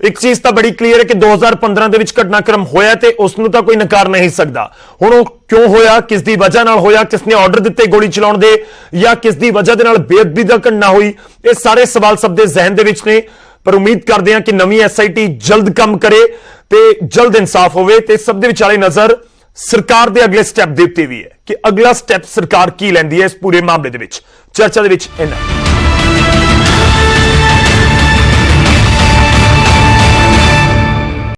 ਇੱਕ ਚੀਜ਼ ਤਾਂ ਬੜੀ ਕਲੀਅਰ ਹੈ ਕਿ 2015 ਦੇ ਵਿੱਚ ਘਟਨਾਕ੍ਰਮ ਹੋਇਆ ਤੇ ਉਸ ਨੂੰ ਤਾਂ ਕੋਈ ਨਕਾਰ ਨਹੀਂ ਸਕਦਾ। ਹੁਣ ਉਹ ਕਿਉਂ ਹੋਇਆ, ਕਿਸ ਦੀ ਵਜ੍ਹਾ ਨਾਲ ਹੋਇਆ, ਕਿਸ ਨੇ ਆਰਡਰ ਦਿੱਤੇ ਗੋਲੀ ਚਲਾਉਣ ਦੇ, ਜਾਂ ਕਿਸ ਦੀ ਵਜ੍ਹਾ ਦੇ ਨਾਲ ਬੇਅਦਬੀ ਦਾ ਘਟਨਾ ਹੋਈ, ਇਹ ਸਾਰੇ ਸਵਾਲ ਸਭ ਦੇ ਜ਼ਿਹਨ ਦੇ ਵਿੱਚ ਨੇ। ਪਰ ਉਮੀਦ ਕਰਦੇ ਹਾਂ ਕਿ ਨਵੀਂ ਐਸਆਈਟੀ ਜਲਦ ਕੰਮ ਕਰੇ ਤੇ ਜਲਦ ਇਨਸਾਫ ਹੋਵੇ। ਤੇ ਸਭ ਦੇ ਵਿਚਾਲੇ ਨਜ਼ਰ ਸਰਕਾਰ ਦੇ ਅਗਲੇ ਸਟੈਪ ਦੇ ਉੱਤੇ ਵੀ ਹੈ ਕਿ ਅਗਲਾ ਸਟੈਪ ਸਰਕਾਰ ਕੀ ਲੈਂਦੀ ਹੈ ਇਸ ਪੂਰੇ ਮਾਮਲੇ ਦੇ ਵਿੱਚ। ਚਰਚਾ ਦੇ ਵਿੱਚ ਇੰਨਾ।